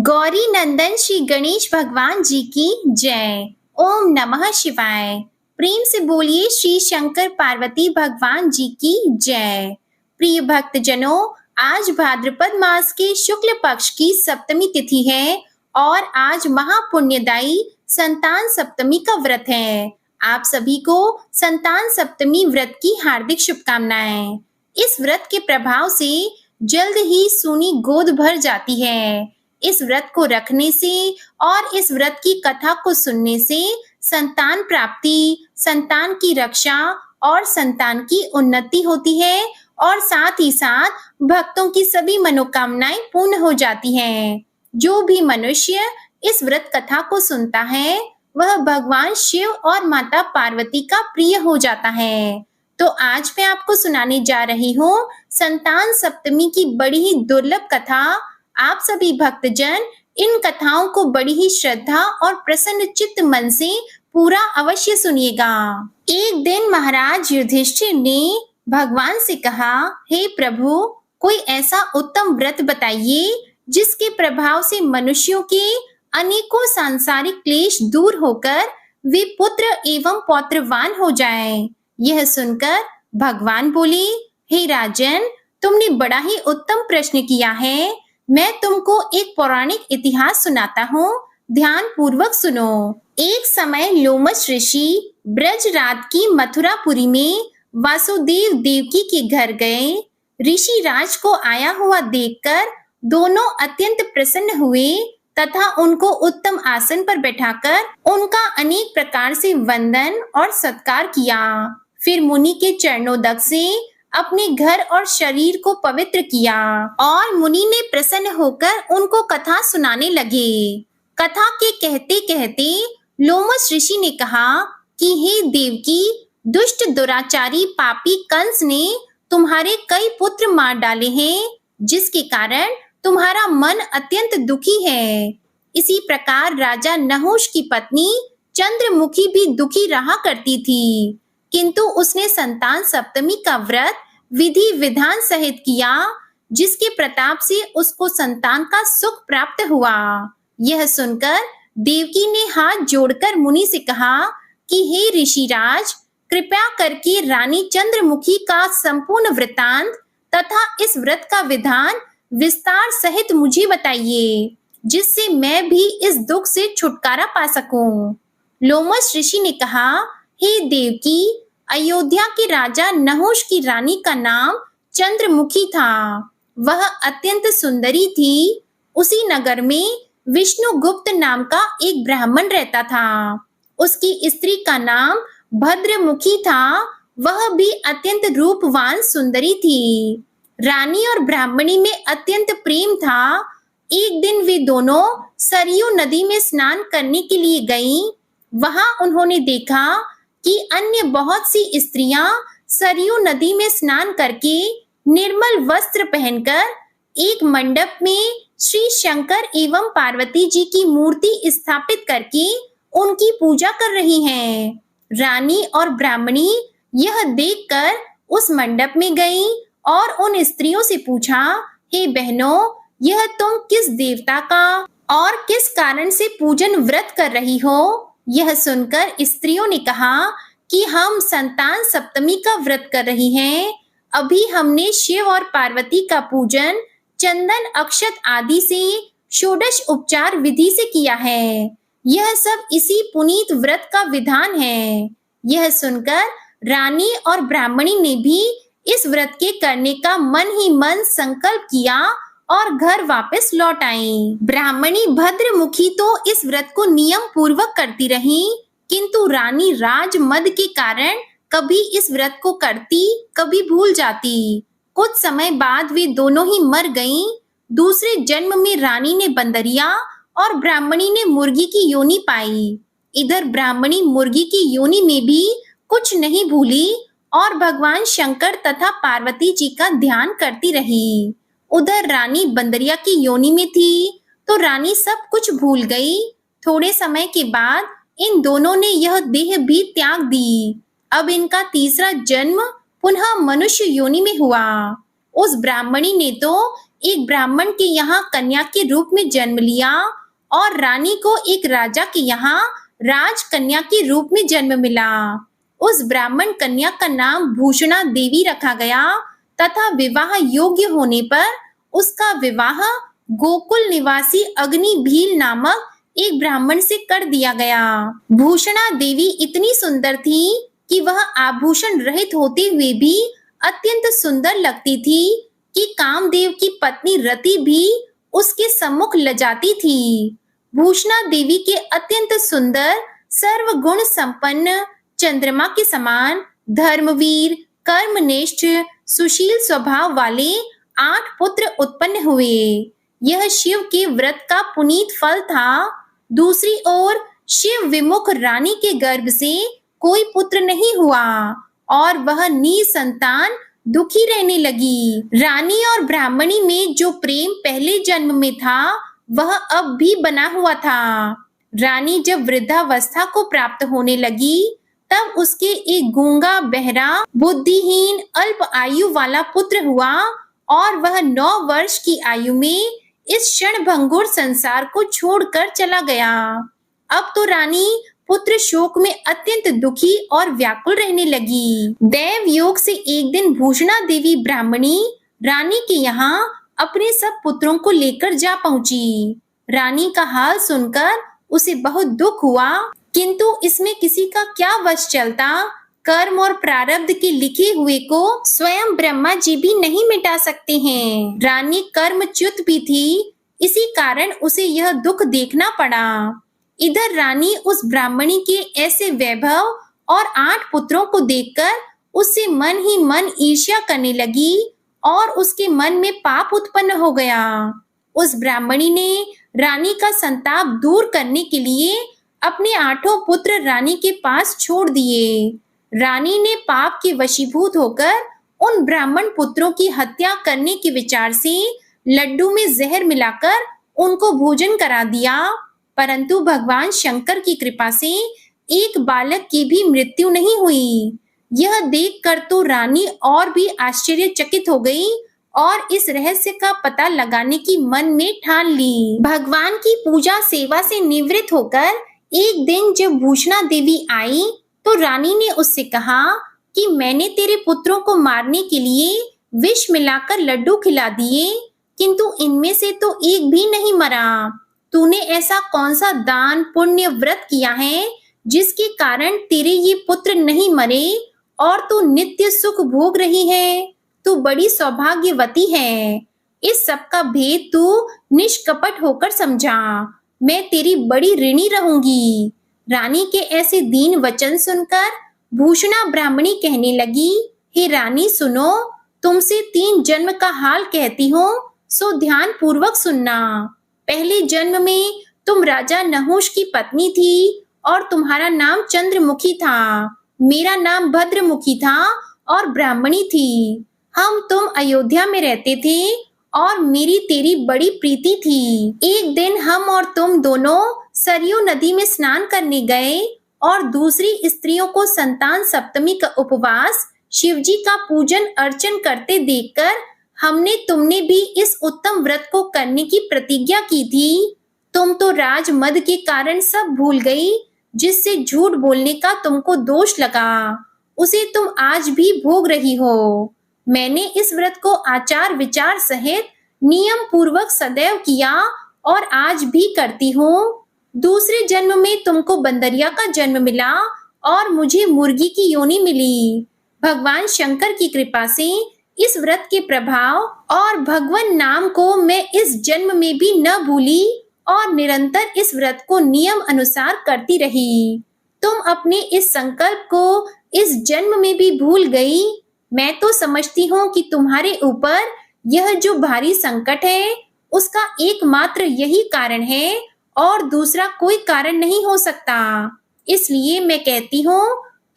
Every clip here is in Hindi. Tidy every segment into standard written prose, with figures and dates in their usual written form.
गौरी नंदन श्री गणेश भगवान जी की जय। ओम नमः शिवाय। प्रेम से बोलिए श्री शंकर पार्वती भगवान जी की जय। प्रिय भक्तजनों, आज भाद्रपद मास के शुक्ल पक्ष की सप्तमी तिथि है और आज महापुण्यदायी संतान सप्तमी का व्रत है। आप सभी को संतान सप्तमी व्रत की हार्दिक शुभकामनाएं। इस व्रत के प्रभाव से जल्द ही सूनी गोद भर जाती है। इस व्रत को रखने से और इस व्रत की कथा को सुनने से संतान प्राप्ति, संतान की रक्षा और संतान की उन्नति होती है और साथ ही साथ भक्तों की सभी मनोकामनाएं पूर्ण हो जाती हैं। जो भी मनुष्य इस व्रत कथा को सुनता है वह भगवान शिव और माता पार्वती का प्रिय हो जाता है। तो आज मैं आपको सुनाने जा रही हूँ संतान सप्तमी की बड़ी ही दुर्लभ कथा। आप सभी भक्तजन इन कथाओं को बड़ी ही श्रद्धा और प्रसन्न चित्त मन से पूरा अवश्य सुनिएगा। एक दिन महाराज युधिष्ठिर ने भगवान से कहा, हे प्रभु, कोई ऐसा उत्तम व्रत बताइए जिसके प्रभाव से मनुष्यों के अनेकों सांसारिक क्लेश दूर होकर वे पुत्र एवं पौत्रवान हो जाएं। यह सुनकर भगवान बोले, हे राजन, तुमने बड़ा ही उत्तम प्रश्न किया है। मैं तुमको एक पौराणिक इतिहास सुनाता हूँ, ध्यान पूर्वक सुनो। एक समय लोमश ऋषि ब्रजराज की मथुरापुरी में वासुदेव देवकी के घर गए। ऋषि राज को आया हुआ देखकर दोनों अत्यंत प्रसन्न हुए तथा उनको उत्तम आसन पर बैठाकर उनका अनेक प्रकार से वंदन और सत्कार किया। फिर मुनि के चरणोदक से अपने घर और शरीर को पवित्र किया और मुनि ने प्रसन्न होकर उनको कथा सुनाने लगे। कथा के कहते कहते लोमश ऋषि ने कहा कि हे देवकी, दुष्ट दुराचारी पापी कंस ने तुम्हारे कई पुत्र मार डाले हैं, जिसके कारण तुम्हारा मन अत्यंत दुखी है। इसी प्रकार राजा नहुष की पत्नी चंद्रमुखी भी दुखी रहा करती थी, किंतु उसने संतान सप्तमी का व्रत विधि विधान सहित किया, जिसके प्रताप से उसको संतान का सुख प्राप्त हुआ। यह सुनकर देवकी ने हाथ जोड़कर मुनि से कहा कि हे ऋषिराज, कृपया करके रानी चंद्रमुखी का संपूर्ण वृतांत तथा इस व्रत का विधान विस्तार सहित मुझे बताइए, जिससे मैं भी इस दुख से छुटकारा पा सकूं। लोमश ऋषि ने कहा, हे देवकी, अयोध्या के राजा नहुष की रानी का नाम चंद्रमुखी था। वह अत्यंत सुंदरी थी। उसी नगर में विष्णुगुप्त नाम का एक ब्राह्मण रहता था। उसकी स्त्री का नाम भद्रमुखी था। वह भी अत्यंत रूपवान सुंदरी थी। रानी और ब्राह्मणी में अत्यंत प्रेम था। एक दिन वे दोनों सरयू नदी में स्नान करने के लिए गईं। वहां उन्होंने देखा कि अन्य बहुत सी स्त्रियां सरयू नदी में स्नान करके निर्मल वस्त्र पहनकर एक मंडप में श्री शंकर एवं पार्वती जी की मूर्ति स्थापित करके उनकी पूजा कर रही हैं। रानी और ब्राह्मणी यह देखकर उस मंडप में गईं और उन स्त्रियों से पूछा, हे बहनों, यह तुम किस देवता का और किस कारण से पूजन व्रत कर रही हो? यह सुनकर स्त्रियों ने कहा कि हम संतान सप्तमी का व्रत कर रही हैं। अभी हमने शिव और पार्वती का पूजन चंदन अक्षत आदि से षोडश उपचार विधि से किया है। यह सब इसी पुनीत व्रत का विधान है। यह सुनकर रानी और ब्राह्मणी ने भी इस व्रत के करने का मन ही मन संकल्प किया और घर वापस लौट आई। ब्राह्मणी भद्रमुखी तो इस व्रत को नियम पूर्वक करती रही, किंतु रानी राज मद के कारण कभी इस व्रत को करती, कभी भूल जाती। कुछ समय बाद वे दोनों ही मर गईं। दूसरे जन्म में रानी ने बंदरिया और ब्राह्मणी ने मुर्गी की योनि पाई। इधर ब्राह्मणी मुर्गी की योनि में भी कुछ नहीं भूली और भगवान शंकर तथा पार्वती जी का ध्यान करती रही। उधर रानी बंदरिया की योनि में थी तो रानी सब कुछ भूल गई। थोड़े समय के बाद इन दोनों ने यह देह भी त्याग दी। अब इनका तीसरा जन्म पुनः मनुष्य योनि में हुआ। उस ब्राह्मणी ने तो एक ब्राह्मण के यहाँ कन्या के रूप में जन्म लिया और रानी को एक राजा के यहाँ राजकन्या के रूप में जन्म मिला। उस ब्राह्मण कन्या का नाम भूषणा देवी रखा गया तथा विवाह योग्य होने पर उसका विवाह गोकुल निवासी अग्निभील नामक एक ब्राह्मण से कर दिया गया। भूषणा देवी इतनी सुंदर थी कि वह आभूषण रहित होते हुए भी अत्यंत सुंदर लगती थी कि कामदेव की पत्नी रति भी उसके सम्मुख लजाती थी। भूषणा देवी के अत्यंत सुंदर सर्वगुण संपन्न चंद्रमा के समान धर्मवीर कर्मनिष्ठ सुशील स्वभाव वाले 8 पुत्र उत्पन्न हुए। यह शिव के व्रत का पुनीत फल था। दूसरी ओर शिव विमुख रानी के गर्भ से कोई पुत्र नहीं हुआ और वह निसंतान दुखी रहने लगी। रानी और ब्राह्मणी में जो प्रेम पहले जन्म में था वह अब भी बना हुआ था। रानी जब वृद्धावस्था को प्राप्त होने लगी तब उसके एक गूंगा बहरा बुद्धिहीन अल्प आयु वाला पुत्र हुआ और वह 9 वर्ष की आयु में इस क्षणभंगुर संसार को छोड़कर चला गया। अब तो रानी पुत्र शोक में अत्यंत दुखी और व्याकुल रहने लगी। दैव योग से एक दिन भूषणा देवी ब्राह्मणी रानी के यहाँ अपने सब पुत्रों को लेकर जा पहुंची। रानी का हाल सुनकर उसे बहुत दुख हुआ, किंतु इसमें किसी का क्या वश चलता। कर्म और प्रारब्ध के लिखे हुए को स्वयं ब्रह्मा जी भी नहीं मिटा सकते हैं। रानी कर्मच्युत भी थी, इसी कारण उसे यह दुख देखना पड़ा। इधर रानी उस ब्राह्मणी के ऐसे वैभव और 8 पुत्रों को देखकर उससे मन ही मन ईर्ष्या करने लगी और उसके मन में पाप उत्पन्न हो गया। उस ब्राह्मणी ने रानी का संताप दूर करने के लिए अपने 8 पुत्र रानी के पास छोड़ दिए। रानी ने पाप के वशीभूत होकर उन ब्राह्मण पुत्रों की हत्या करने के विचार से लड्डू में जहर मिलाकर उनको भोजन करा दिया, परंतु भगवान शंकर की कृपा से एक बालक की भी मृत्यु नहीं हुई। यह देखकर तो रानी और भी आश्चर्यचकित हो गई और इस रहस्य का पता लगाने की मन में ठान ली। भगवान की पूजा सेवा से निवृत्त होकर एक दिन जब भूषणा देवी आई तो रानी ने उससे कहा कि मैंने तेरे पुत्रों को मारने के लिए विष मिलाकर लड्डू खिला दिए, किंतु इनमें से तो एक भी नहीं मरा। तूने ऐसा कौन सा दान पुण्य व्रत किया है जिसके कारण तेरे ये पुत्र नहीं मरे और तू नित्य सुख भोग रही है? तू बड़ी सौभाग्यवती है। इस सब का भेद तू निष्कपट होकर समझा। मैं तेरी बड़ी ऋणी रहूंगी। रानी के ऐसे दीन वचन सुनकर भूषणा ब्राह्मणी कहने लगी, हे रानी सुनो, तुमसे 3 जन्म का हाल कहती हूँ, सो ध्यान पूर्वक सुनना। पहले जन्म में तुम राजा नहुष की पत्नी थी और तुम्हारा नाम चंद्रमुखी था। मेरा नाम भद्रमुखी था और ब्राह्मणी थी। हम तुम अयोध्या में रहते थे और मेरी तेरी बड़ी प्रीति थी। एक दिन हम और तुम दोनों सरयू नदी में स्नान करने गए और दूसरी स्त्रियों को संतान सप्तमी का उपवास शिवजी का पूजन अर्चन करते देखकर हमने तुमने भी इस उत्तम व्रत को करने की प्रतिज्ञा की थी। तुम तो राजमद के कारण सब भूल गई, जिससे झूठ बोलने का तुमको दोष लगा, उसे तुम आज भी भोग रही हो। मैंने इस व्रत को आचार विचार सहित नियम पूर्वक सदैव किया और आज भी करती हूँ। दूसरे जन्म में तुमको बंदरिया का जन्म मिला और मुझे मुर्गी की योनि मिली। भगवान शंकर की कृपा से इस व्रत के प्रभाव और भगवान नाम को मैं इस जन्म में भी न भूली और निरंतर इस व्रत को नियम अनुसार करती रही। तुम अपने इस संकल्प को इस जन्म में भी भूल गई। मैं तो समझती हूँ कि तुम्हारे ऊपर यह जो भारी संकट है उसका एकमात्र यही कारण है और दूसरा कोई कारण नहीं हो सकता। इसलिए मैं कहती हूँ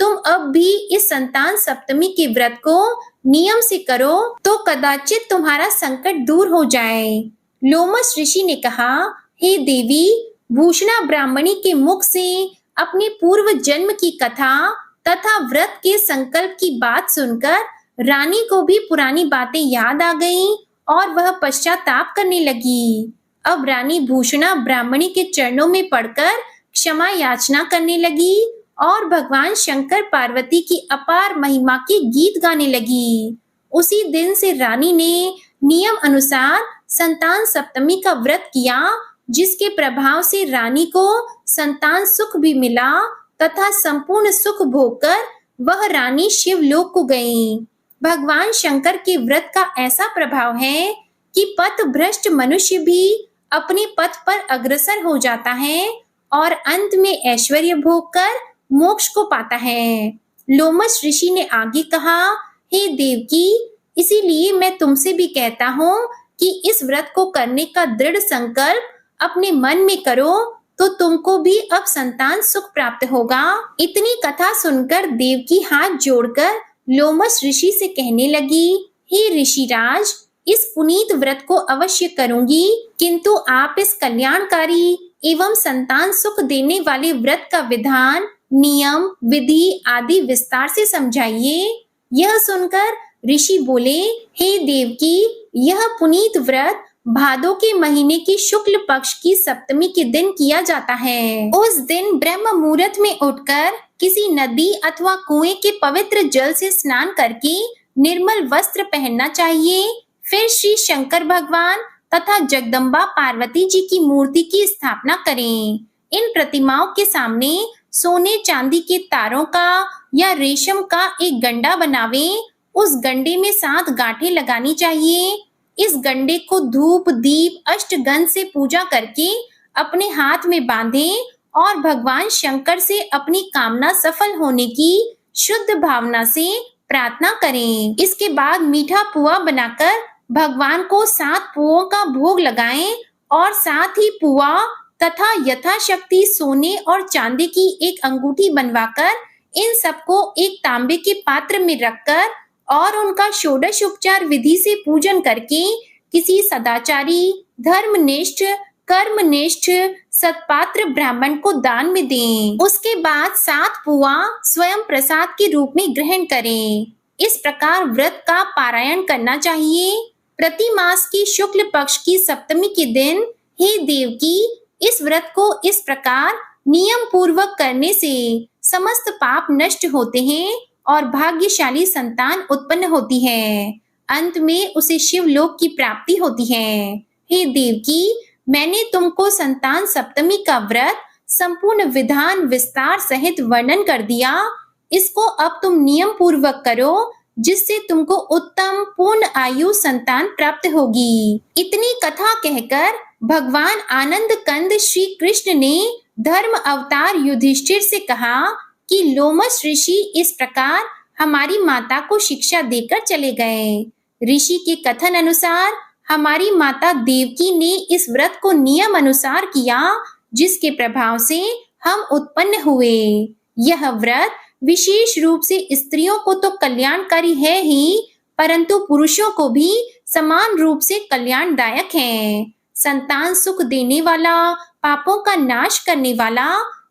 तुम अब भी इस संतान सप्तमी के व्रत को नियम से करो तो कदाचित तुम्हारा संकट दूर हो जाए। लोमस ऋषि ने कहा, हे देवी, भूषणा ब्राह्मणी के मुख से अपने पूर्व जन्म की कथा तथा व्रत के संकल्प की बात सुनकर रानी को भी पुरानी बातें याद आ गईं और वह पश्चाताप करने लगी। अब रानी भूषणा ब्राह्मणी के चरणों में पड़कर क्षमा याचना करने लगी और भगवान शंकर पार्वती की अपार महिमा के गीत गाने लगी। उसी दिन से रानी ने नियम अनुसार संतान सप्तमी का व्रत किया, जिसके प्रभाव से रानी को संतान सुख भी मिला तथा संपूर्ण सुख भोगकर वह रानी शिवलोक को गई। भगवान शंकर के व्रत का ऐसा प्रभाव है कि पथ भ्रष्ट मनुष्य भी अपने पथ पर अग्रसर हो जाता है और अंत में ऐश्वर्य भोगकर मोक्ष को पाता है। लोमश ऋषि ने आगे कहा, हे देवकी, इसीलिए मैं तुमसे भी कहता हूँ कि इस व्रत को करने का दृढ़ संकल्प अपने मन में करो तो तुमको भी अब संतान सुख प्राप्त होगा। इतनी कथा सुनकर देवकी हाथ जोड़कर लोमश ऋषि से कहने लगी, हे ऋषिराज, इस पुनीत व्रत को अवश्य करूंगी, किंतु आप इस कल्याणकारी एवं संतान सुख देने वाले व्रत का विधान, नियम, विधि आदि विस्तार से समझाइए। यह सुनकर ऋषि बोले, हे देवकी, यह पुनीत व्रत भादो के महीने की शुक्ल पक्ष की सप्तमी के दिन किया जाता है। उस दिन ब्रह्म मुहूर्त में उठकर किसी नदी अथवा कुएं के पवित्र जल से स्नान करके निर्मल वस्त्र पहनना चाहिए। फिर श्री शंकर भगवान तथा जगदम्बा पार्वती जी की मूर्ति की स्थापना करें। इन प्रतिमाओं के सामने सोने चांदी के तारों का या रेशम का एक गंडा बनावे। उस गंडे में 7 गांठें लगानी चाहिए। इस गंडे को धूप, दीप, अष्टगंध से पूजा करके अपने हाथ में बांधें और भगवान शंकर से अपनी कामना सफल होने की शुद्ध भावना से प्रार्थना करें। इसके बाद मीठा पुआ बनाकर भगवान को 7 पुओं का भोग लगाएं और साथ ही पुआ तथा यथाशक्ति सोने और चांदी की एक अंगूठी बनवाकर इन सबको एक तांबे के पात्र में रखकर और उनका षोडश उपचार विधि से पूजन करके किसी सदाचारी, धर्मनिष्ठ, कर्मनिष्ठ सत्पात्र ब्राह्मण को दान में दें। उसके बाद 7 पुआ स्वयं प्रसाद के रूप में ग्रहण करें। इस प्रकार व्रत का पारायण करना चाहिए। प्रति मास की शुक्ल पक्ष की सप्तमी के दिन, हे देवकी, इस व्रत को इस प्रकार नियम पूर्वक करने से समस्त पाप नष्ट होते हैं और भाग्यशाली संतान उत्पन्न होती है। अंत में उसे शिवलोक की प्राप्ति होती है। हे देवकी, मैंने तुमको संतान सप्तमी का व्रत संपूर्ण विधान विस्तार सहित वर्णन कर दिया। इसको अब तुम नियम पूर्वक करो, जिससे तुमको उत्तम पूर्ण आयु संतान प्राप्त होगी। इतनी कथा कहकर भगवान आनंद कंद श्री कृष्ण ने धर्म अवतार युधिष्ठिर से कहा कि लोमश ऋषि इस प्रकार हमारी माता को शिक्षा देकर चले गए। ऋषि के कथन अनुसार हमारी माता देवकी ने इस व्रत को नियम अनुसार किया, जिसके प्रभाव से हम उत्पन्न हुए। यह व्रत विशेष रूप से स्त्रियों को तो कल्याणकारी है ही, परंतु पुरुषों को भी समान रूप से कल्याणदायक है। संतान सुख देने वाला, पापों का नाश करने वाला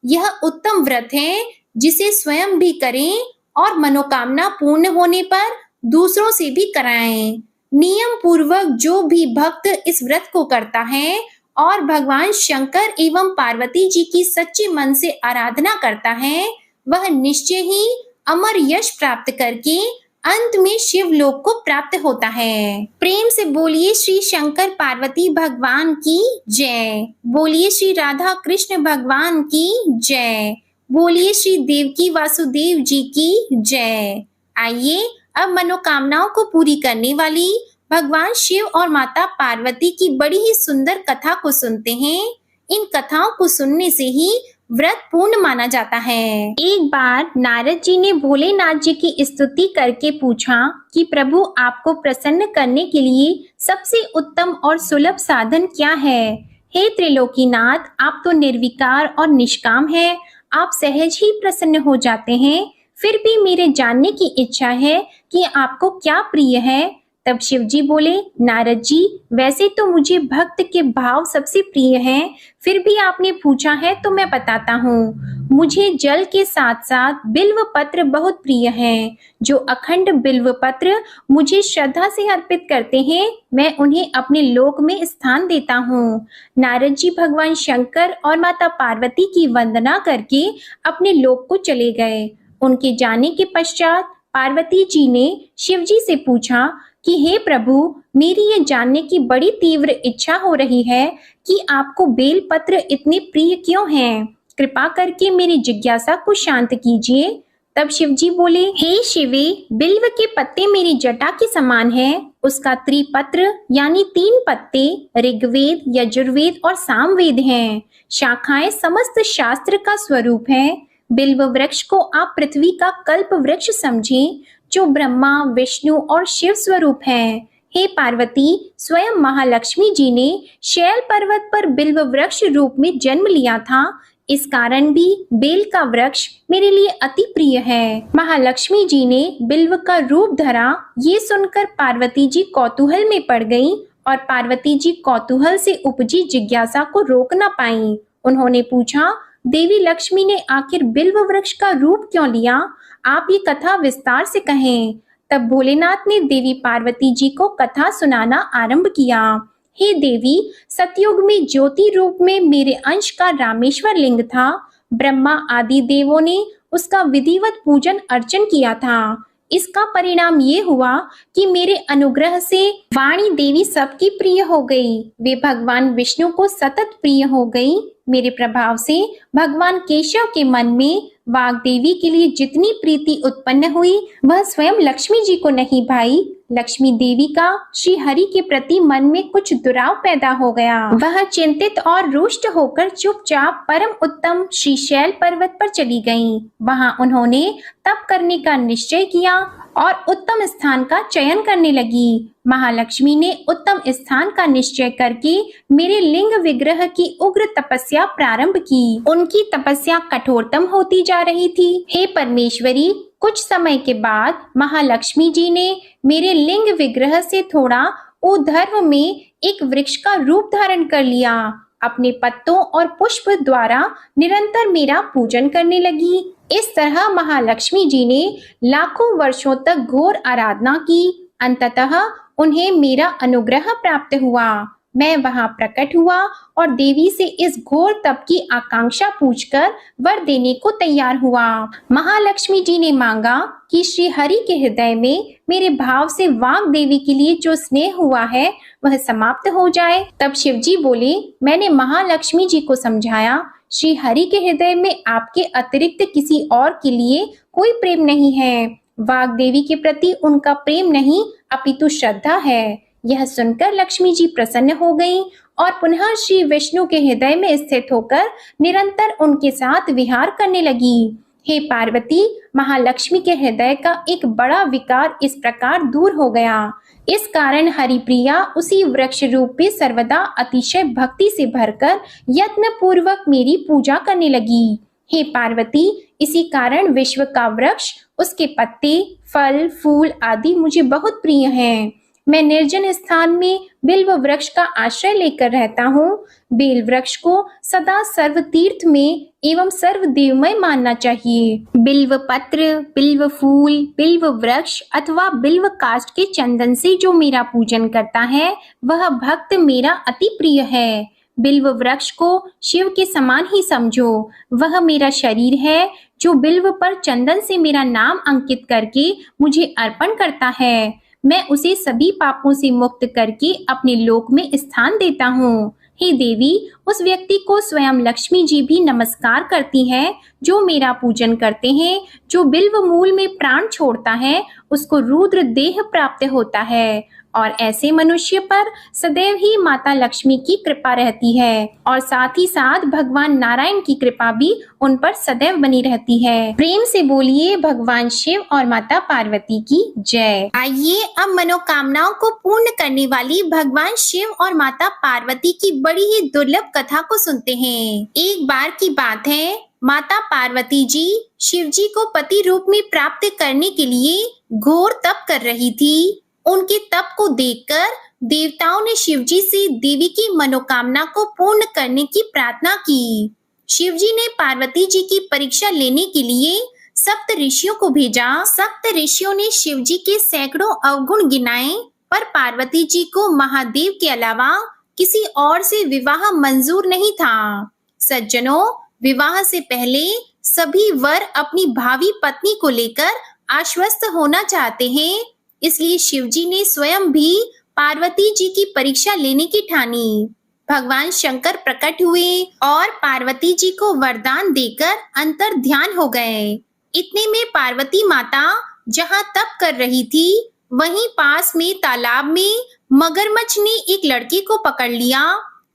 यह उत्तम व्रत है, जिसे स्वयं भी करें और मनोकामना पूर्ण होने पर दूसरों से भी कराएं। नियम पूर्वक जो भी भक्त इस व्रत को करता है और भगवान शंकर एवं पार्वती जी की सच्चे मन से आराधना करता है, वह निश्चय ही अमर यश प्राप्त करके अंत में शिवलोक को प्राप्त होता है। प्रेम से बोलिए श्री शंकर पार्वती भगवान की जय। बोलिए श्री राधा कृष्ण भगवान की जय। बोलिए श्री देवकी वासुदेव जी की जय। आइए अब मनोकामनाओं को पूरी करने वाली भगवान शिव और माता पार्वती की बड़ी ही सुंदर कथा को सुनते हैं। इन कथाओं को सुनने से ही व्रत पूर्ण माना जाता है। एक बार नारद जी ने भोलेनाथ जी की स्तुति करके पूछा कि प्रभु, आपको प्रसन्न करने के लिए सबसे उत्तम और सुलभ साधन क्या है? हे त्रिलोकीनाथ, आप तो निर्विकार और निष्काम हैं। आप सहज ही प्रसन्न हो जाते हैं। फिर भी मेरे जानने की इच्छा है कि आपको क्या प्रिय है। तब शिव जी बोले, नारद जी, वैसे तो मुझे भक्त के भाव सबसे प्रिय हैं, फिर भी आपने पूछा है तो मैं बताता हूँ। मुझे जल के साथ साथ बिल्व पत्र बहुत प्रिय हैं। जो अखंड बिल्व पत्र मुझे श्रद्धा से अर्पित करते हैं, मैं उन्हें अपने लोक में स्थान देता हूँ। नारद जी भगवान शंकर और माता पार्वती की वंदना करके अपने लोक को चले गए। उनके जाने के पश्चात पार्वती जी ने शिव जी से पूछा कि हे प्रभु, मेरी ये जानने की बड़ी तीव्र इच्छा हो रही है कि आपको बेल पत्र इतने प्रिय क्यों हैं? कृपा करके मेरी जिज्ञासा को शांत कीजिए। तब शिव जी बोले, हे शिवे, बिल्व के पत्ते मेरी जटा के समान हैं। उसका त्रिपत्र यानी 3 पत्ते ऋग्वेद, यजुर्वेद और सामवेद हैं। शाखाएं समस्त शास्त्र का स्वरूप है। बिल्व वृक्ष को आप पृथ्वी का कल्प वृक्ष समझें, जो ब्रह्मा, विष्णु और शिव स्वरूप है। हे पार्वती, स्वयं महालक्ष्मी जी ने शैल पर्वत पर बिल्व वृक्ष रूप में जन्म लिया था। इस कारण भी बेल का वृक्ष मेरे लिए अति प्रिय है। महालक्ष्मी जी ने बिल्व का रूप धरा, ये सुनकर पार्वती जी कौतूहल में पड़ गईं और पार्वती जी कौतूहल से उपजी जिज्ञासा को रोक न पाईं। उन्होंने पूछा, देवी लक्ष्मी ने आखिर बिल्व वृक्ष का रूप क्यों लिया? आप ये कथा विस्तार से कहें। तब भोलेनाथ ने देवी पार्वती जी को कथा सुनाना आरंभ किया। हे देवी, सतयुग में ज्योति रूप में मेरे अंश का रामेश्वर लिंग था। ब्रह्मा आदि देवों ने उसका विधिवत पूजन अर्चन किया था। इसका परिणाम ये हुआ कि मेरे अनुग्रह से वाणी देवी सबकी प्रिय हो गई। वे भगवान विष्णु को सतत प्रिय हो गई। मेरे प्रभाव से भगवान केशव के मन में वाग देवी के लिए जितनी प्रीति उत्पन्न हुई, वह स्वयं लक्ष्मी जी को नहीं भाई। लक्ष्मी देवी का श्री हरि के प्रति मन में कुछ दुराव पैदा हो गया। वह चिंतित और रुष्ट होकर चुपचाप परम उत्तम श्री शैल पर्वत पर चली गईं। वहां उन्होंने तप करने का निश्चय किया और उत्तम स्थान का चयन करने लगी। महालक्ष्मी ने उत्तम स्थान का निश्चय करके मेरे लिंग विग्रह की उग्र तपस्या प्रारंभ की। उनकी तपस्या कठोरतम होती जा रही थी। हे परमेश्वरी, कुछ समय के बाद महालक्ष्मी जी ने मेरे लिंग विग्रह से थोड़ा ऊर्ध्व में एक वृक्ष का रूप धारण कर लिया। अपने पत्तों और पुष्प द्वारा निरंतर मेरा पूजन करने लगी। इस तरह महालक्ष्मी जी ने लाखों वर्षों तक घोर आराधना की। अंततः उन्हें मेरा अनुग्रह प्राप्त हुआ। मैं वहां प्रकट हुआ और देवी से इस घोर तप की आकांक्षा पूछकर वर देने को तैयार हुआ। महालक्ष्मी जी ने मांगा कि श्री हरि के हृदय में मेरे भाव से वाग देवी के लिए जो स्नेह हुआ है वह समाप्त हो जाए। तब शिव जी बोले, मैंने महालक्ष्मी जी को समझाया, श्री हरि के हृदय में आपके अतिरिक्त किसी और के लिए कोई प्रेम नहीं है। वाग देवी के प्रति उनका प्रेम नहीं अपितु श्रद्धा है। यह सुनकर लक्ष्मी जी प्रसन्न हो गईं और पुनः श्री विष्णु के हृदय में स्थित होकर निरंतर उनके साथ विहार करने लगी। हे पार्वती, महालक्ष्मी के हृदय का एक बड़ा विकार इस प्रकार दूर हो गया। इस कारण हरिप्रिया उसी वृक्ष रूप में सर्वदा अतिशय भक्ति से भरकर यत्न पूर्वक मेरी पूजा करने लगी। हे पार्वती, इसी कारण विश्व का वृक्ष, उसके पत्ते, फल, फूल आदि मुझे बहुत प्रिय हैं। मैं निर्जन स्थान में बिल्व वृक्ष का आश्रय लेकर रहता हूँ। बेल वृक्ष को सदा सर्व तीर्थ में एवं सर्व देवमय मानना चाहिए। बिल्व पत्र, बिल्व फूल, बिल्व वृक्ष अथवा बिल्व काष्ठ के चंदन से जो मेरा पूजन करता है, वह भक्त मेरा अति प्रिय है। बिल्व वृक्ष को शिव के समान ही समझो। वह मेरा शरीर है जो बिल्व पर चंदन से मेरा नाम अंकित करके मुझे अर्पण करता है। मैं उसे सभी पापों से मुक्त करके अपने लोक में स्थान देता हूँ। हे देवी, उस व्यक्ति को स्वयं लक्ष्मी जी भी नमस्कार करती हैं जो मेरा पूजन करते हैं। जो बिल्व मूल में प्राण छोड़ता है उसको रुद्र देह प्राप्त होता है और ऐसे मनुष्य पर सदैव ही माता लक्ष्मी की कृपा रहती है और साथ ही साथ भगवान नारायण की कृपा भी उन पर सदैव बनी रहती है। प्रेम से बोलिए भगवान शिव और माता पार्वती की जय। आइए अब मनोकामनाओं को पूर्ण करने वाली भगवान शिव और माता पार्वती की बड़ी ही दुर्लभ कथा को सुनते हैं। एक बार की बात है, माता पार्वती जी शिव जी को पति रूप में प्राप्त करने के लिए घोर तप कर रही थी। उनके तप को देखकर देवताओं ने शिव जी से देवी की मनोकामना को पूर्ण करने की प्रार्थना की। शिव जी ने पार्वती जी की परीक्षा लेने के लिए सप्त ऋषियों को भेजा। सप्त ऋषियों ने शिव जी के सैकड़ों अवगुण गिनाए, पर पार्वती जी को महादेव के अलावा किसी और से विवाह मंजूर नहीं था। सज्जनों, विवाह से पहले सभी वर अपनी भावी पत्नी को लेकर आश्वस्त होना चाहते हैं, इसलिए शिव जी ने स्वयं भी पार्वती जी की परीक्षा लेने की ठानी। भगवान शंकर प्रकट हुए और पार्वती जी को वरदान देकर अंतर ध्यान हो गए। इतने में पार्वती माता जहाँ तप कर रही थी, वहीं पास में तालाब में मगरमच्छ ने एक लड़के को पकड़ लिया।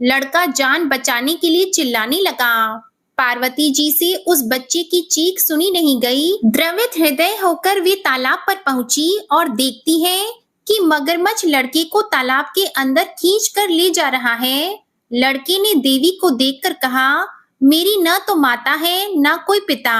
लड़का जान बचाने के लिए चिल्लाने लगा। पार्वती जी से उस बच्चे की चीख सुनी नहीं गई। द्रवित हृदय होकर वे तालाब पर पहुंची और देखती है कि मगरमच्छ लड़के को तालाब के अंदर खींच कर ले जा रहा है। लड़के ने देवी को देखकर कहा, मेरी न तो माता है, न कोई पिता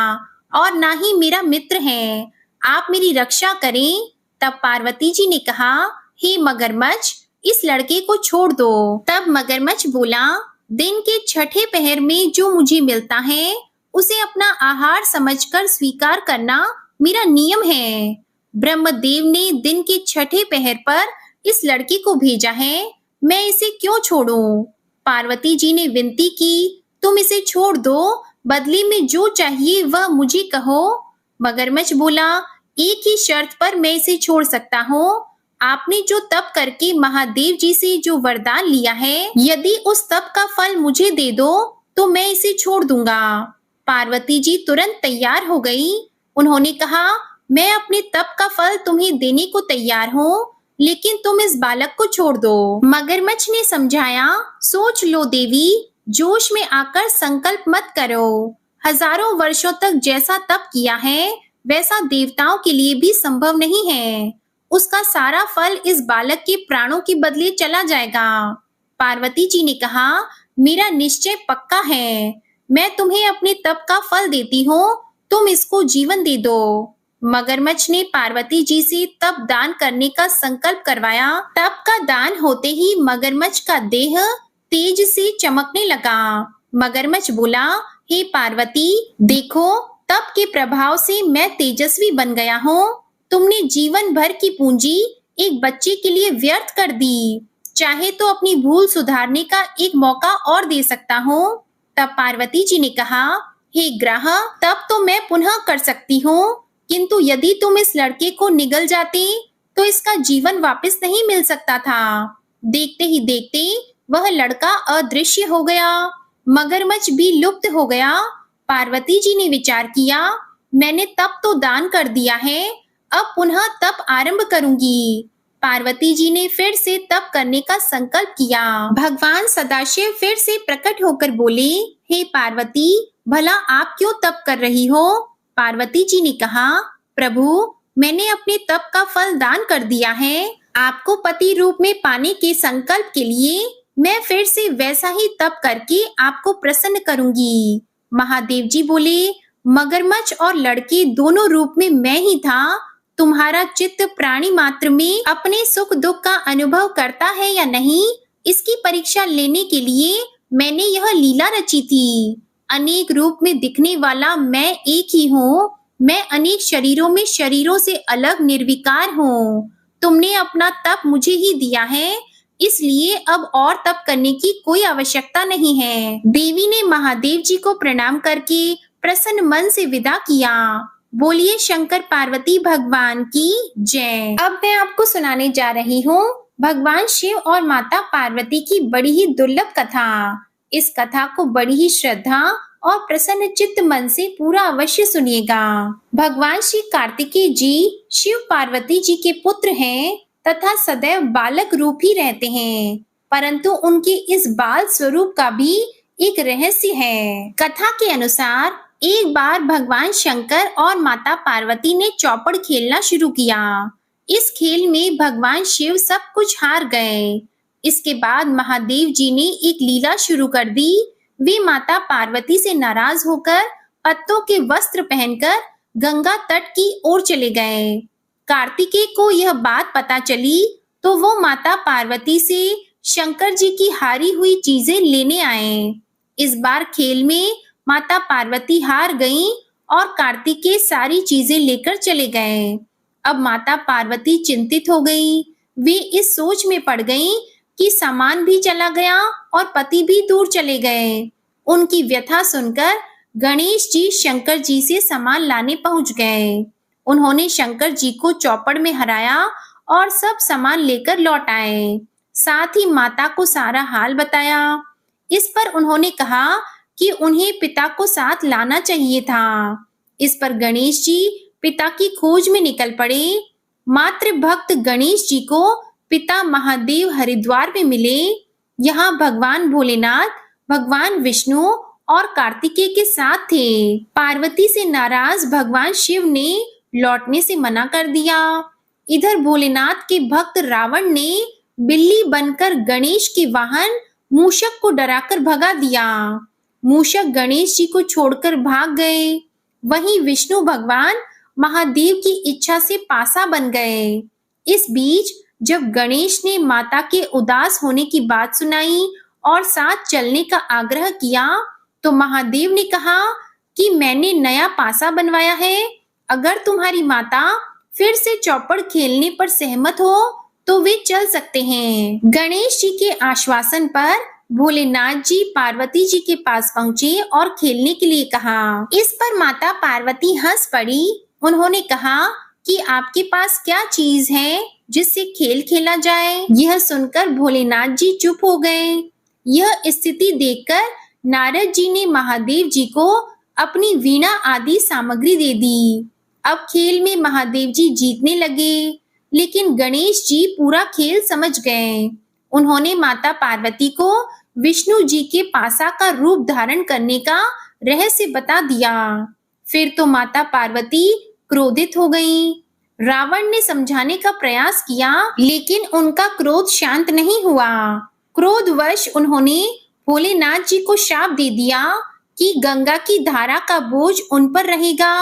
और न ही मेरा मित्र है, आप मेरी रक्षा करें। तब पार्वती जी ने कहा, हे मगरमच्छ, इस लड़के को छोड़ दो। तब मगरमच्छ बोला, दिन के छठे पहर में जो मुझे मिलता है उसे अपना आहार समझकर स्वीकार करना मेरा नियम है। ब्रह्मदेव ने दिन के छठे पहर पर इस लड़के को भेजा है, मैं इसे क्यों छोड़ूं? पार्वती जी ने विनती की, तुम इसे छोड़ दो, बदले में जो चाहिए वह मुझे कहो। मगरमच्छ बोला, एक ही शर्त पर मैं इसे छोड़ सकता हूँ। आपने जो तप करके महादेव जी से जो वरदान लिया है, यदि उस तप का फल मुझे दे दो तो मैं इसे छोड़ दूंगा। पार्वती जी तुरंत तैयार हो गई। उन्होंने कहा, मैं अपने तप का फल तुम्हें देने को तैयार हूँ, लेकिन तुम इस बालक को छोड़ दो। मगरमच्छ ने समझाया, सोच लो देवी, जोश में आकर संकल्प मत करो। हजारों वर्षों तक जैसा तप किया है वैसा देवताओं के लिए भी संभव नहीं है। उसका सारा फल इस बालक के प्राणों के बदले चला जाएगा। पार्वती जी ने कहा, मेरा निश्चय पक्का है, मैं तुम्हें अपने तप का फल देती हूँ, तुम इसको जीवन दे दो। मगरमच्छ ने पार्वती जी से तप दान करने का संकल्प करवाया। तप का दान होते ही मगरमच्छ का देह तेज से चमकने लगा। मगरमच्छ बोला, हे पार्वती, देखो, तप के प्रभाव से मैं तेजस्वी बन गया हूँ। तुमने जीवन भर की पूंजी एक बच्चे के लिए व्यर्थ कर दी। चाहे तो अपनी भूल सुधारने का एक मौका और दे सकता हूँ। तब पार्वती जी ने कहा, हे ग्रह, तब तो मैं पुनः कर सकती हूँ, किंतु यदि तुम इस लड़के को निगल जाते तो इसका जीवन वापस नहीं मिल सकता था। देखते ही देखते वह लड़का अदृश्य हो गया। मगरमच्छ भी लुप्त हो गया। पार्वती जी ने विचार किया, मैंने तप तो दान कर दिया है, अब पुनः तप आरंभ करूंगी। पार्वती जी ने फिर से तप करने का संकल्प किया। भगवान सदाशिव फिर से प्रकट होकर बोले, हे पार्वती, भला आप क्यों तप कर रही हो? पार्वती जी ने कहा, प्रभु, मैंने अपने तप का फल दान कर दिया है। आपको पति रूप में पाने के संकल्प के लिए मैं फिर से वैसा ही तप करके आपको प्रसन्न करूंगी। महादेव जी बोले, मगरमच्छ और लड़के दोनों रूप में मैं ही था। तुम्हारा चित्त प्राणी मात्र में अपने सुख दुख का अनुभव करता है या नहीं, इसकी परीक्षा लेने के लिए मैंने यह लीला रची थी। अनेक रूप में दिखने वाला मैं एक ही हूँ। मैं अनेक शरीरों में शरीरों से अलग निर्विकार हूँ। तुमने अपना तप मुझे ही दिया है, इसलिए अब और तप करने की कोई आवश्यकता नहीं है। देवी ने महादेव जी को प्रणाम करके प्रसन्न मन से विदा किया। बोलिए शंकर पार्वती भगवान की जय। अब मैं आपको सुनाने जा रही हूँ भगवान शिव और माता पार्वती की बड़ी ही दुर्लभ कथा। इस कथा को बड़ी ही श्रद्धा और प्रसन्न चित्त मन से पूरा अवश्य सुनिएगा। भगवान श्री कार्तिकेय जी शिव पार्वती जी के पुत्र हैं तथा सदैव बालक रूप ही रहते हैं, परंतु उनके इस बाल स्वरूप का भी एक रहस्य है। कथा के अनुसार एक बार भगवान शंकर और माता पार्वती ने चौपड़ खेलना शुरू किया। इस खेल में भगवान शिव सब कुछ हार गए। इसके बाद महादेव जी ने एक लीला शुरू कर दी। वे माता पार्वती से नाराज होकर पत्तों के वस्त्र पहनकर गंगा तट की ओर चले गए। कार्तिकेय को यह बात पता चली तो वो माता पार्वती से शंकर जी की हारी हुई चीजें लेने आए। इस बार खेल में माता पार्वती हार गईं और कार्तिकेय सारी चीजें लेकर चले गए। अब माता पार्वती चिंतित हो गई। वे इस सोच में पड़ गईं कि सामान भी चला गया और पति भी दूर चले गए। उनकी व्यथा सुनकर गणेश जी शंकर जी से सामान लाने पहुंच गए। उन्होंने शंकर जी को चौपड़ में हराया और सब सामान लेकर लौट आए। साथ ही माता को सारा हाल बताया। इस पर उन्होंने कहा कि उन्हें पिता को साथ लाना चाहिए था। इस पर गणेश जी पिता की खोज में निकल पड़े। मात्र भक्त गणेश जी को पिता महादेव हरिद्वार में मिले। यहाँ भगवान भोलेनाथ, भगवान विष्णु और कार्तिकेय के साथ थे। पार्वती से नाराज भगवान शिव ने लौटने से मना कर दिया। इधर भोलेनाथ के भक्त रावण ने बिल्ली बनकर गणेश के वाहन मूषक को डराकर भगा दिया। मूषक गणेश जी को छोड़कर भाग गए। वहीं विष्णु भगवान महादेव की इच्छा से पासा बन गए। इस बीच जब गणेश ने माता के उदास होने की बात सुनाई और साथ चलने का आग्रह किया, तो महादेव ने कहा कि मैंने नया पासा बनवाया है। अगर तुम्हारी माता फिर से चौपड़ खेलने पर सहमत हो तो वे चल सकते हैं। गणेश जी के आश्वासन पर भोलेनाथ जी पार्वती जी के पास पहुंचे और खेलने के लिए कहा। इस पर माता पार्वती हंस पड़ी। उन्होंने कहा कि आपके पास क्या चीज है जिससे खेल खेला जाए। यह सुनकर भोलेनाथ जी चुप हो गए। यह स्थिति देखकर नारद जी ने महादेव जी को अपनी वीणा आदि सामग्री दे दी। अब खेल में महादेव जी जीतने लगे, लेकिन गणेश जी पूरा खेल समझ गए। उन्होंने माता पार्वती को विष्णु जी के पासा का रूप धारण करने का रहस्य बता दिया। फिर तो माता पार्वती क्रोधित हो गईं। रावण ने समझाने का प्रयास किया, लेकिन उनका क्रोध शांत नहीं हुआ। क्रोधवश उन्होंने भोलेनाथ जी को शाप दे दिया कि गंगा की धारा का बोझ उन पर रहेगा।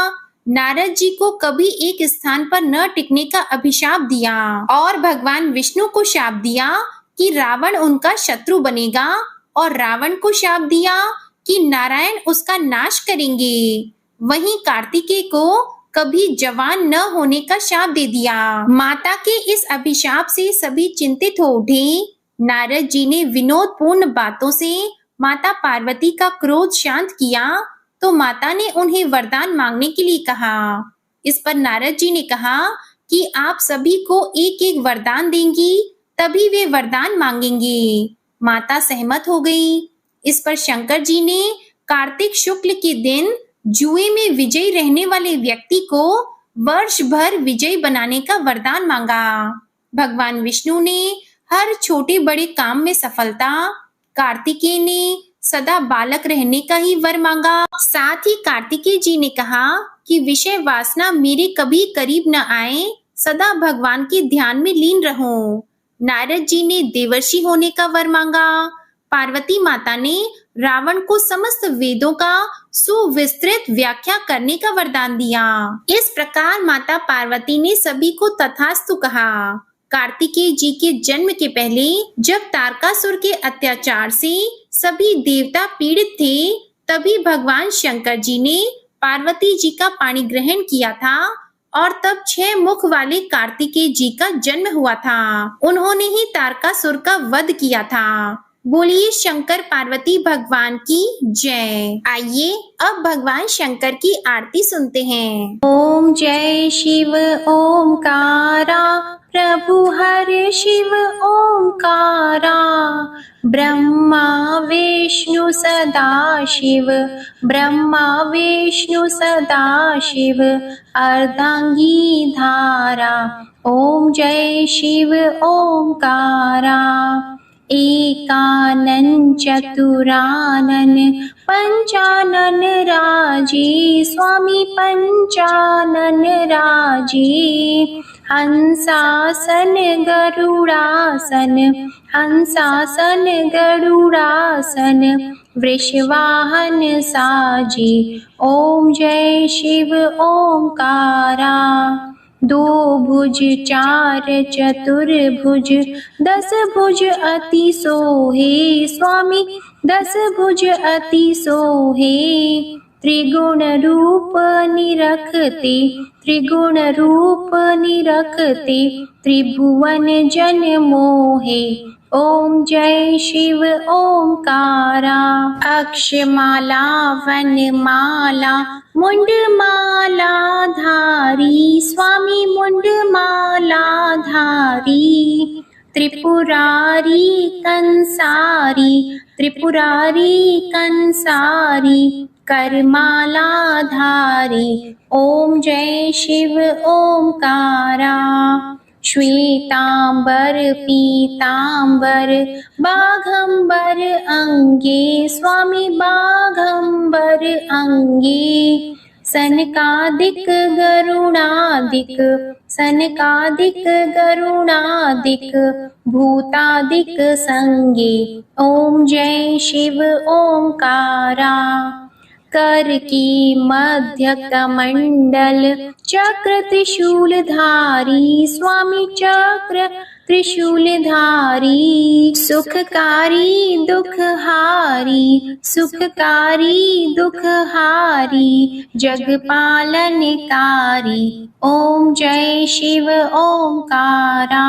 नारद जी को कभी एक स्थान पर न टिकने का अभिशाप दिया और भगवान विष्णु को शाप दिया कि रावण उनका शत्रु बनेगा और रावण को शाप दिया कि नारायण उसका नाश करेंगे। वहीं कार्तिकेय को कभी जवान न होने का शाप दे दिया। माता के इस अभिशाप से सभी चिंतित हो उठे। नारद जी ने विनोदपूर्ण बातों से माता पार्वती का क्रोध शांत किया, तो माता ने उन्हें वरदान मांगने के लिए कहा। इस पर नारद जी ने कहा कि आप सभी को एक एक वरदान देंगी, तभी वे वरदान मांगेंगे। माता सहमत हो गई। इस पर शंकर जी ने कार्तिक शुक्ल के दिन जुए में विजयी रहने वाले व्यक्ति को वर्ष भर विजयी बनाने का वरदान मांगा। भगवान विष्णु ने हर छोटे बड़े काम में सफलता, कार्तिकेय ने सदा बालक रहने का ही वर मांगा। साथ ही कार्तिकेय जी ने कहा कि विषय वासना मेरे कभी करीब न आए, सदा भगवान के ध्यान में लीन रहूं। नारद जी ने देवर्षि होने का वर मांगा। पार्वती माता ने रावण को समस्त वेदों का सुविस्तृत व्याख्या करने का वरदान दिया। इस प्रकार माता पार्वती ने सभी को तथास्तु कहा। कार्तिकेय जी के जन्म के पहले जब तारकासुर के अत्याचार से सभी देवता पीड़ित थे, तभी भगवान शंकर जी ने पार्वती जी का पाणी ग्रहण किया था और तब 6 मुख वाले कार्तिकेय जी का जन्म हुआ था। उन्होंने ही तारकासुर का वध किया था। बोलिए शंकर पार्वती भगवान की जय। आइए अब भगवान शंकर की आरती सुनते हैं। ओम जय शिव ओमकारा, प्रभु हर शिव ओमकारा। ब्रह्मा विष्णु सदा शिव, ब्रह्मा विष्णु सदा शिव, अर्धांगी धारा। ओम जय शिव ओमकारा। एकानन चतुरानन पंचानन राजी, स्वामी पंचानन राजी। हंसासन गरुड़ासन, हंसासन गरुड़ासन, वृषवाहन साजी। ओम जय शिव ओमकारा। दो भुज चार चतुर्भुज, 10 भुज अति सोहे स्वामी, 10 भुज अति सोहे। त्रिगुण रूप निरखते, त्रिगुण रूप निरखते, त्रिभुवन जन मोहे। ओम जय शिव ओंकारा। अक्षमाला वनमाला मुंडमाला धारी स्वामी, मुंडमाला धारी। त्रिपुरारी कंसारी, त्रिपुरारी कंसारी, करमाला धारी। ओम जय शिव ओंकारा। श्वेतांबर पीतांबर बाघंबर अंगे स्वामी, बाघंबर अंगे। सनकादिक गरुणादिक, सनकादिक गरुणादिक, भूतादिक संगे। ओम जय शिव ओंकारा। कर की मध्य कमंडल, चक्र त्रिशूलधारी स्वामी, चक्र त्रिशूलधारी। सुखकारी दुखहारी, सुखकारी दुखहारी, जगपालनकारी। ओम जय शिव ओंकारा।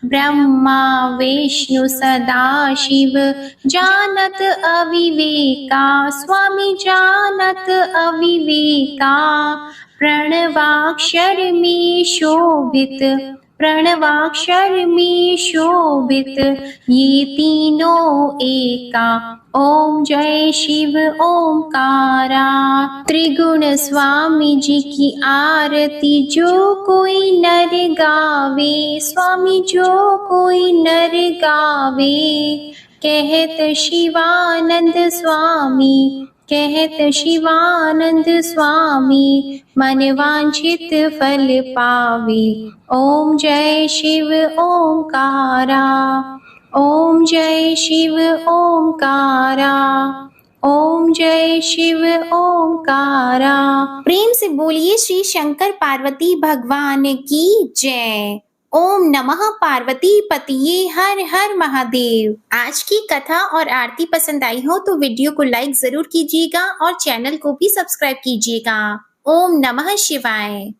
ब्रह्मा विष्णु सदाशिव, जानत अविवेका स्वामी, जानत अविवेका। प्रणवाक्षर में शोभित, प्रणवाक्षर में शोभित, ये तीनों एका। ओम जय शिव ओंकारा। त्रिगुण स्वामी जी की आरती जो कोई नर गावे स्वामी, जो कोई नर गावे। कहत शिवानंद स्वामी, कहत शिवानंद स्वामी, मन वांछित फल पावे। ओम जय शिव ओंकारा। ओम जय शिव ओंकारा। ओम जय शिव ओंकारा। प्रेम से बोलिए श्री शंकर पार्वती भगवान की जय। ओम नमः पार्वती पतिये हर हर महादेव। आज की कथा और आरती पसंद आई हो तो वीडियो को लाइक जरूर कीजिएगा और चैनल को भी सब्सक्राइब कीजिएगा। ओम नमः शिवाय।